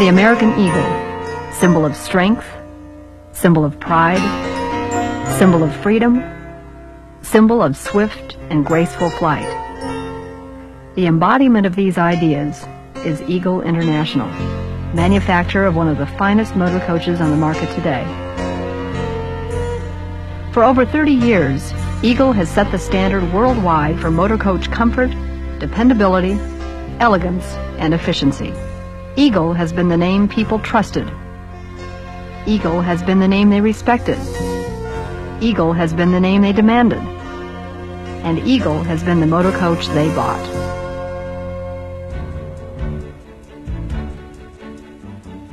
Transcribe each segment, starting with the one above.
The American Eagle, symbol of strength, symbol of pride, symbol of freedom, symbol of swift and graceful flight. The embodiment of these ideas is Eagle International, manufacturer of one of the finest motor coaches on the market today. For over 30 years, Eagle has set the standard worldwide for motor coach comfort, dependability, elegance, and efficiency. Eagle has been the name people trusted. Eagle has been the name they respected. Eagle has been the name they demanded. And Eagle has been the motor coach they bought.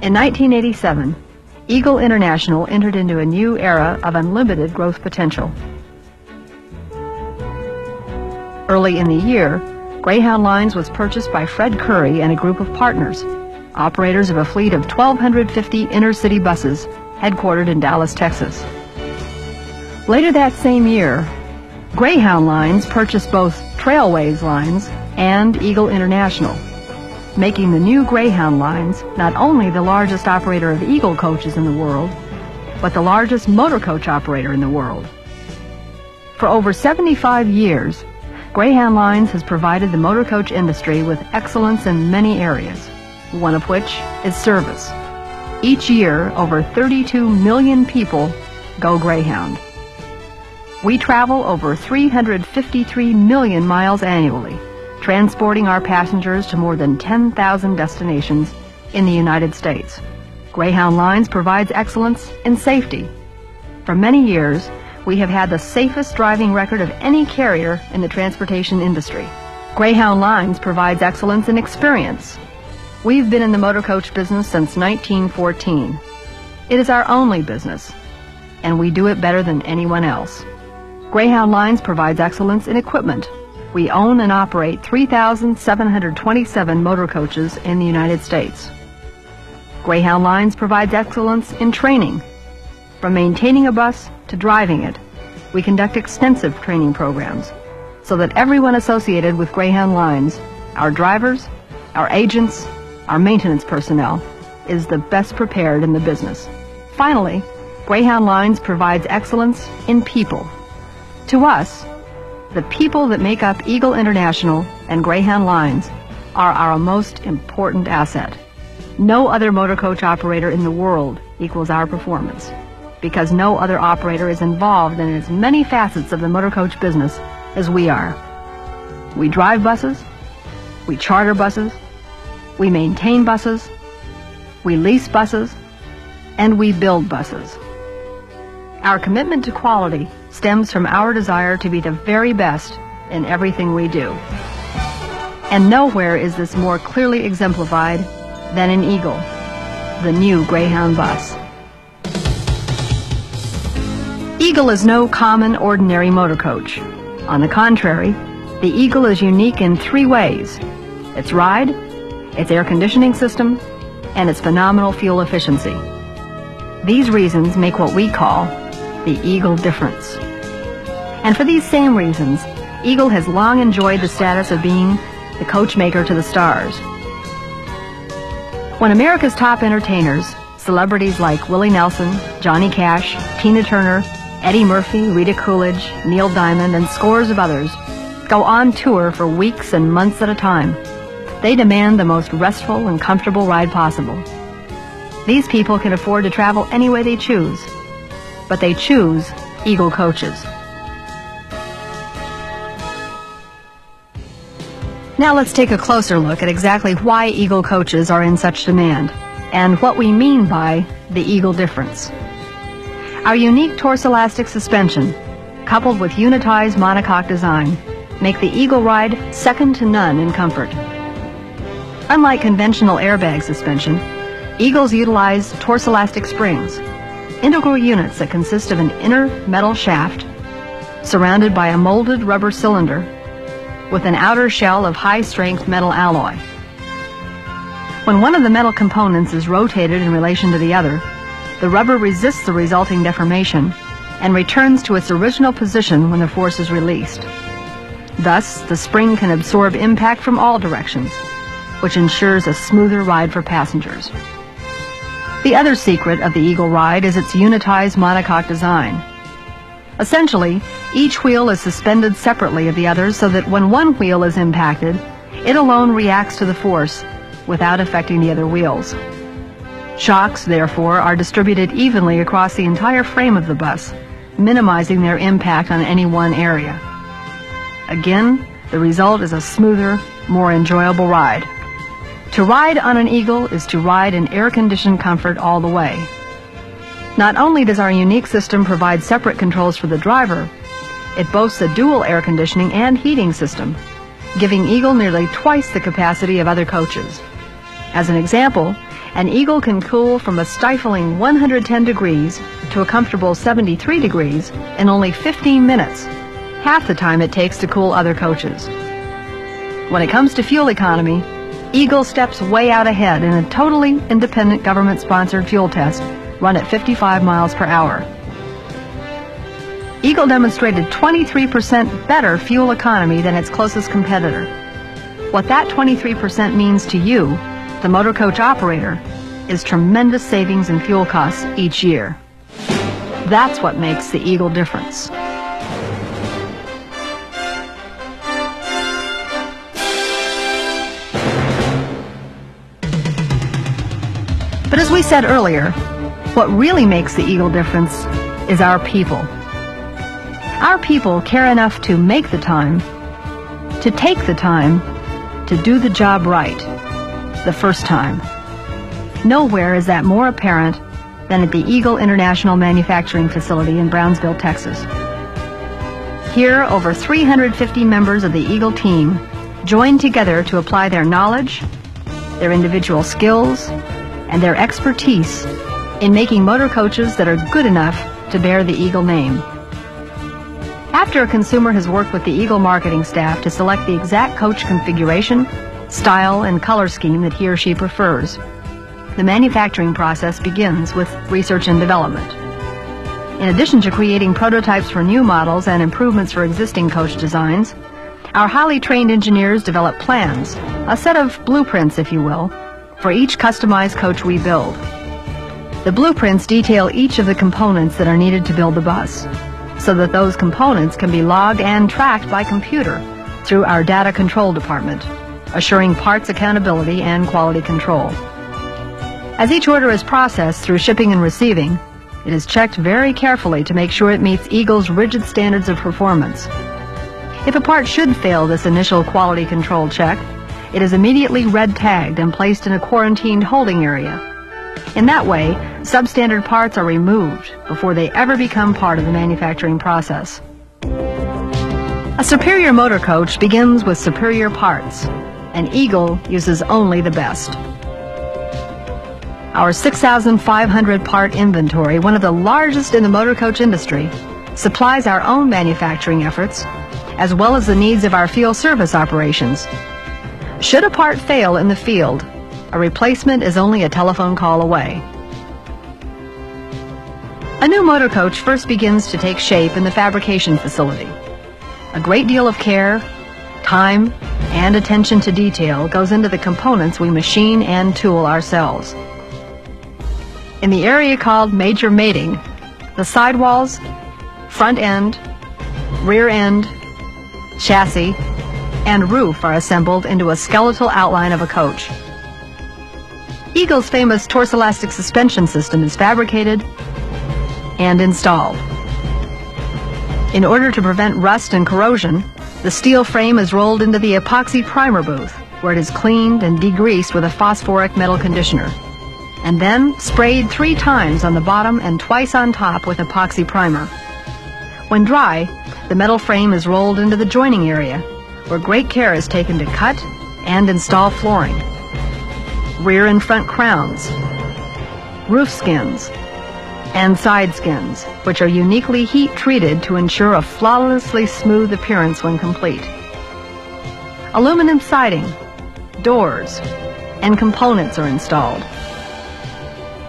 In 1987, Eagle International entered into a new era of unlimited growth potential. Early in the year, Greyhound Lines was purchased by Fred Curry and a group of partners, operators of a fleet of 1,250 inner-city buses headquartered in Dallas, Texas. Later that same year, Greyhound Lines purchased both Trailways Lines and Eagle International, making the new Greyhound Lines not only the largest operator of Eagle coaches in the world, but the largest motor coach operator in the world. For over 75 years, Greyhound Lines has provided the motor coach industry with excellence in many areas, one of which is service. Each year, over 32 million people go Greyhound. We travel over 353 million miles annually, transporting our passengers to more than 10,000 destinations in the United States. Greyhound Lines provides excellence in safety. For many years, we have had the safest driving record of any carrier in the transportation industry. Greyhound Lines provides excellence in experience. We've been in the motor coach business since 1914. It is our only business, and we do it better than anyone else. Greyhound Lines provides excellence in equipment. We own and operate 3,727 motor coaches in the United States. Greyhound Lines provides excellence in training. From maintaining a bus to driving it, we conduct extensive training programs so that everyone associated with Greyhound Lines, our drivers, our agents, our maintenance personnel, is the best prepared in the business. Finally, Greyhound Lines provides excellence in people. To us, the people that make up Eagle International and Greyhound Lines are our most important asset. No other motor coach operator in the world equals our performance, because no other operator is involved in as many facets of the motor coach business as we are. We drive buses, we charter buses, we maintain buses, we lease buses, and we build buses. Our commitment to quality stems from our desire to be the very best in everything we do. And nowhere is this more clearly exemplified than in Eagle, the new Greyhound bus. Eagle is no common, ordinary motor coach. On the contrary, the Eagle is unique in three ways: its ride, its air conditioning system, and its phenomenal fuel efficiency. These reasons make what we call the Eagle difference. And for these same reasons, Eagle has long enjoyed the status of being the coach maker to the stars. When America's top entertainers, celebrities like Willie Nelson, Johnny Cash, Tina Turner, Eddie Murphy, Rita Coolidge, Neil Diamond, and scores of others, go on tour for weeks and months at a time, they demand the most restful and comfortable ride possible. These people can afford to travel any way they choose, but they choose Eagle coaches. Now let's take a closer look at exactly why Eagle coaches are in such demand, and what we mean by the Eagle difference. Our unique torso-elastic suspension, coupled with unitized monocoque design, make the Eagle ride second to none in comfort. Unlike conventional airbag suspension, Eagles utilize torso-elastic springs, integral units that consist of an inner metal shaft surrounded by a molded rubber cylinder with an outer shell of high-strength metal alloy. When one of the metal components is rotated in relation to the other, the rubber resists the resulting deformation and returns to its original position when the force is released. Thus, the spring can absorb impact from all directions, which ensures a smoother ride for passengers. The other secret of the Eagle ride is its unitized monocoque design. Essentially, each wheel is suspended separately of the others so that when one wheel is impacted, it alone reacts to the force without affecting the other wheels. Shocks, therefore, are distributed evenly across the entire frame of the bus, minimizing their impact on any one area. Again, the result is a smoother, more enjoyable ride. To ride on an Eagle is to ride in air-conditioned comfort all the way. Not only does our unique system provide separate controls for the driver, it boasts a dual air conditioning and heating system, giving Eagle nearly twice the capacity of other coaches. As an example, an Eagle can cool from a stifling 110 degrees to a comfortable 73 degrees in only 15 minutes, half the time it takes to cool other coaches. When it comes to fuel economy, Eagle steps way out ahead in a totally independent government-sponsored fuel test run at 55 miles per hour. Eagle demonstrated 23% better fuel economy than its closest competitor. What that 23% means to you, the motor coach operator, is tremendous savings in fuel costs each year. That's what makes the Eagle difference. But as we said earlier, what really makes the Eagle difference is our people. Our people care enough to make the time, to take the time, to do the job right, the first time. Nowhere is that more apparent than at the Eagle International Manufacturing Facility in Brownsville, Texas. Here, over 350 members of the Eagle team join together to apply their knowledge, their individual skills, and their expertise in making motor coaches that are good enough to bear the Eagle name. After a consumer has worked with the Eagle marketing staff to select the exact coach configuration, style, and color scheme that he or she prefers, the manufacturing process begins with research and development. In addition to creating prototypes for new models and improvements for existing coach designs, our highly trained engineers develop plans, a set of blueprints, if you will, for each customized coach we build. The blueprints detail each of the components that are needed to build the bus, so that those components can be logged and tracked by computer through our data control department, assuring parts accountability and quality control. As each order is processed through shipping and receiving, it is checked very carefully to make sure it meets Eagle's rigid standards of performance. If a part should fail this initial quality control check, it is immediately red tagged and placed in a quarantined holding area. In that way, substandard parts are removed before they ever become part of the manufacturing process. A superior motor coach begins with superior parts, and Eagle uses only the best. Our 6,500 part inventory, one of the largest in the motor coach industry, supplies our own manufacturing efforts, as well as the needs of our field service operations. Should a part fail in the field, a replacement is only a telephone call away. A new motor coach first begins to take shape in the fabrication facility. A great deal of care, time, and attention to detail goes into the components we machine and tool ourselves. In the area called major mating, the sidewalls, front end, rear end, chassis, and roof are assembled into a skeletal outline of a coach. Eagle's famous torsiolastic suspension system is fabricated and installed. In order to prevent rust and corrosion, the steel frame is rolled into the epoxy primer booth, where it is cleaned and degreased with a phosphoric metal conditioner, and then sprayed 3 times on the bottom and twice on top with epoxy primer. When dry, the metal frame is rolled into the joining area, where great care is taken to cut and install flooring, rear and front crowns, roof skins, and side skins, which are uniquely heat treated to ensure a flawlessly smooth appearance when complete. Aluminum siding, doors, and components are installed.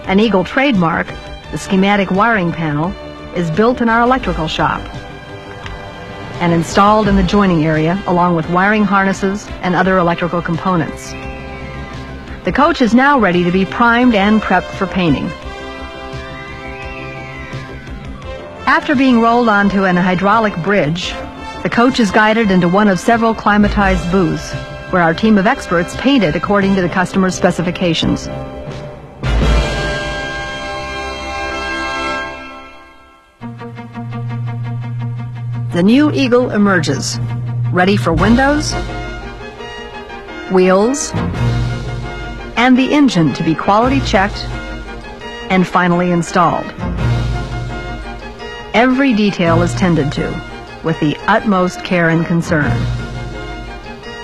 An Eagle trademark, the schematic wiring panel, is built in our electrical shop and installed in the joining area along with wiring harnesses and other electrical components. The coach is now ready to be primed and prepped for painting. After being rolled onto an hydraulic bridge, the coach is guided into one of several climatized booths, where our team of experts paint it according to the customer's specifications. The new Eagle emerges, ready for windows, wheels, and the engine to be quality checked and finally installed. Every detail is tended to with the utmost care and concern.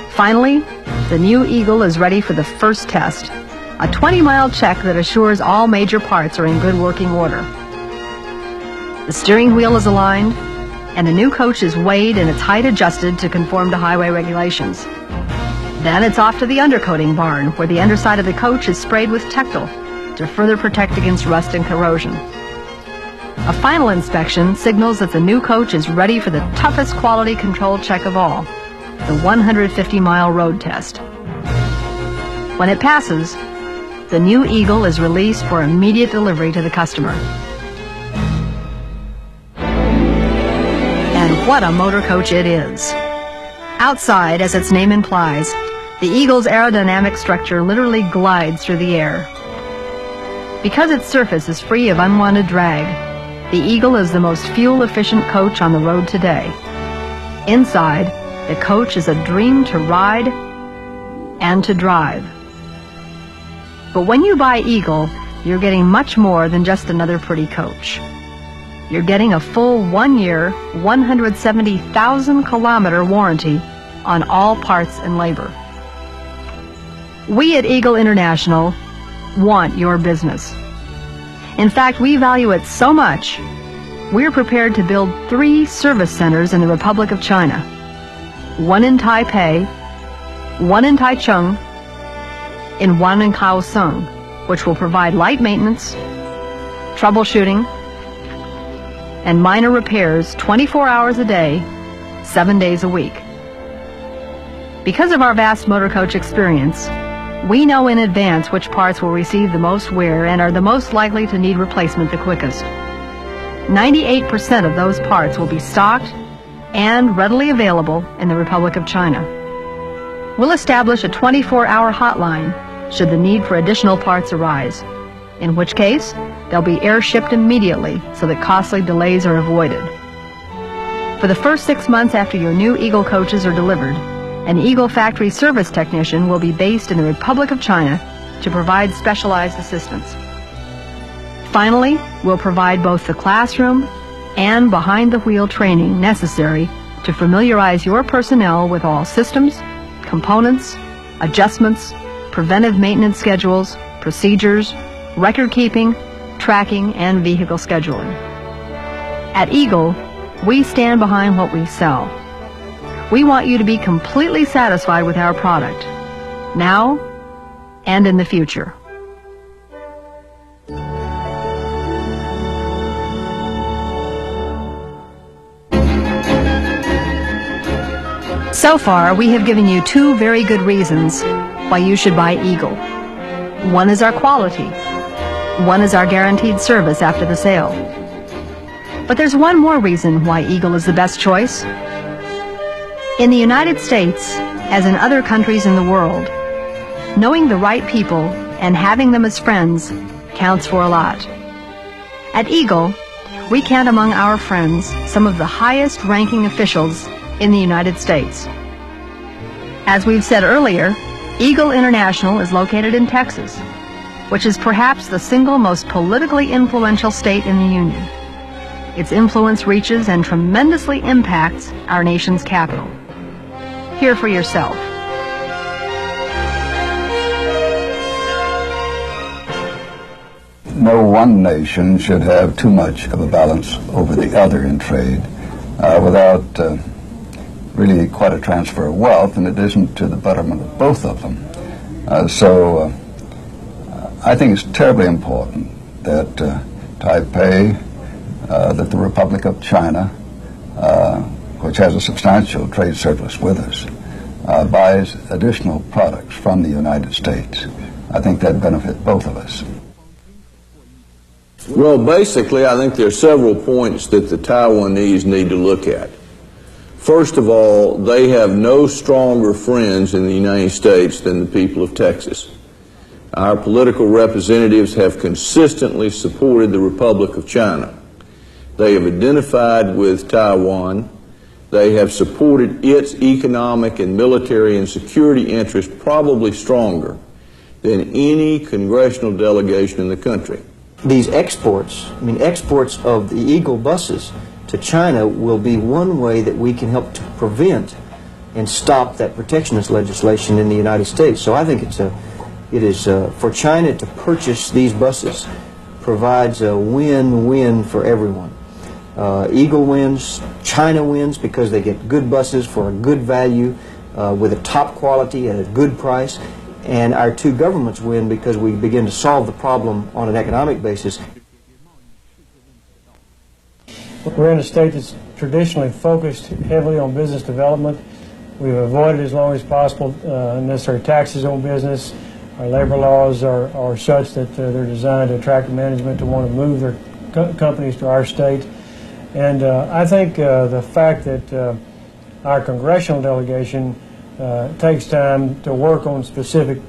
Finally, the new Eagle is ready for the first test, a 20-mile check that assures all major parts are in good working order. The steering wheel is aligned, and the new coach is weighed and its height adjusted to conform to highway regulations. Then it's off to the undercoating barn, where the underside of the coach is sprayed with Tectile to further protect against rust and corrosion. A final inspection signals that the new coach is ready for the toughest quality control check of all, the 150-mile road test. When it passes, the new Eagle is released for immediate delivery to the customer. And what a motor coach it is! Outside, as its name implies, the Eagle's aerodynamic structure literally glides through the air. Because its surface is free of unwanted drag, the Eagle is the most fuel-efficient coach on the road today. Inside, the coach is a dream to ride and to drive. But when you buy Eagle, you're getting much more than just another pretty coach. You're getting a full 1-year, 170,000-kilometer warranty on all parts and labor. We at Eagle International want your business. In fact, we value it so much, we're prepared to build 3 service centers in the Republic of China. One in Taipei, one in Taichung, and one in Kaohsiung, which will provide light maintenance, troubleshooting, and minor repairs 24 hours a day, 7 days a week. Because of our vast motor coach experience, we know in advance which parts will receive the most wear and are the most likely to need replacement the quickest. 98% of those parts will be stocked and readily available in the Republic of China. We'll establish a 24-hour hotline should the need for additional parts arise, in which case they'll be air-shipped immediately so that costly delays are avoided. For the first 6 months after your new Eagle coaches are delivered, an Eagle factory service technician will be based in the Republic of China to provide specialized assistance. Finally, we'll provide both the classroom and behind-the-wheel training necessary to familiarize your personnel with all systems, components, adjustments, preventive maintenance schedules, procedures, record-keeping, tracking, and vehicle scheduling. At Eagle, we stand behind what we sell. We want you to be completely satisfied with our product, now and in the future. So far, we have given you 2 very good reasons why you should buy Eagle. One is our quality. One is our guaranteed service after the sale. But there's one more reason why Eagle is the best choice. In the United States, as in other countries in the world, knowing the right people and having them as friends counts for a lot. At Eagle, we count among our friends some of the highest-ranking officials in the United States. As we've said earlier, Eagle International is located in Texas, which is perhaps the single most politically influential state in the Union. Its influence reaches and tremendously impacts our nation's capital. Hear for yourself. No one nation should have too much of a balance over the other in trade without really quite a transfer of wealth, and it isn't to the betterment of both of them. So I think it's terribly important that Taipei, that the Republic of China, which has a substantial trade surplus with us, buys additional products from the United States. I think that'd benefit both of us. Well, basically, I think there are several points that the Taiwanese need to look at. First of all, they have no stronger friends in the United States than the people of Texas. Our political representatives have consistently supported the Republic of China. They have identified with Taiwan. They have supported its economic and military and security interests probably stronger than any congressional delegation in the country. These exports, exports of the Eagle buses to China will be one way that we can help to prevent and stop that protectionist legislation in the United States. So I think it is for China to purchase these buses provides a win-win for everyone. Eagle wins, China wins because they get good buses for a good value with a top quality at a good price, and our two governments win because we begin to solve the problem on an economic basis. We're in a state that's traditionally focused heavily on business development. We've avoided as long as possible unnecessary taxes on business. Our labor laws are such that they're designed to attract management to want to move their companies to our state. And I think the fact that our congressional delegation takes time to work on specific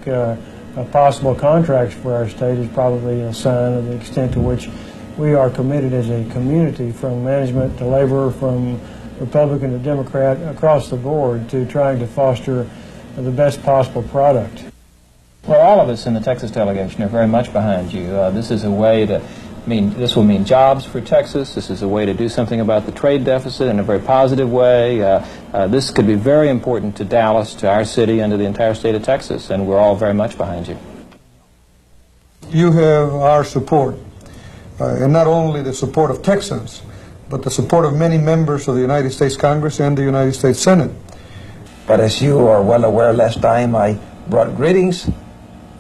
possible contracts for our state is probably a sign of the extent to which we are committed as a community, from management to labor, from Republican to Democrat, across the board, to trying to foster the best possible product. Well, all of us in the Texas delegation are very much behind you. This is a way to this will mean jobs for Texas. This is a way to do something about the trade deficit in a very positive way. This could be very important to Dallas, to our city, and to the entire state of Texas, and we're all very much behind you. You have our support, and not only the support of Texans, but the support of many members of the United States Congress and the United States Senate. But as you are well aware, last time I brought greetings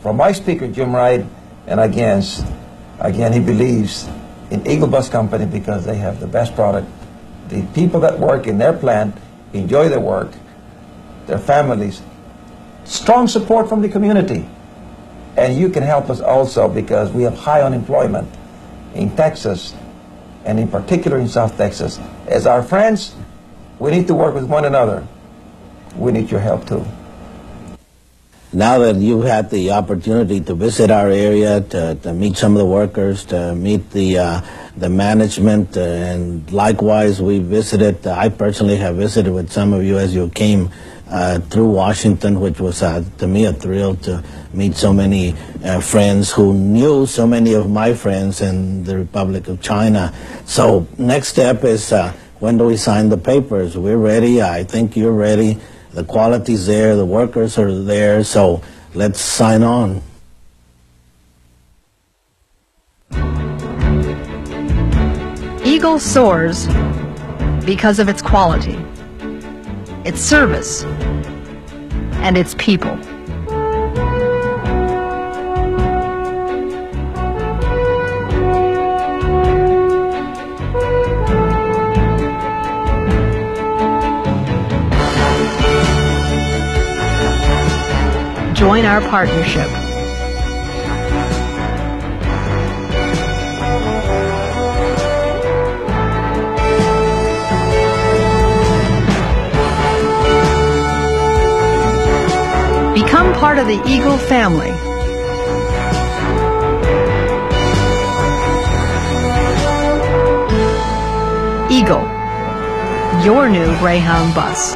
from my speaker, Jim Wright, and again, he believes in Eagle Bus Company because they have the best product. The people that work in their plant enjoy their work, their families. Strong support from the community. And you can help us also because we have high unemployment in Texas, and in particular in South Texas. As our friends, we need to work with one another. We need your help too. Now that you've had the opportunity to visit our area, to meet some of the workers, to meet the management, and likewise we visited, I personally have visited with some of you as you came through Washington, which was to me a thrill to meet so many friends who knew so many of my friends in the Republic of China. So next step is when do we sign the papers? We're ready. I think you're ready. The quality's there, the workers are there, so let's sign on. Eagle soars because of its quality, its service, and its people. Join our partnership. Become part of the Eagle family. Eagle, your new Greyhound bus.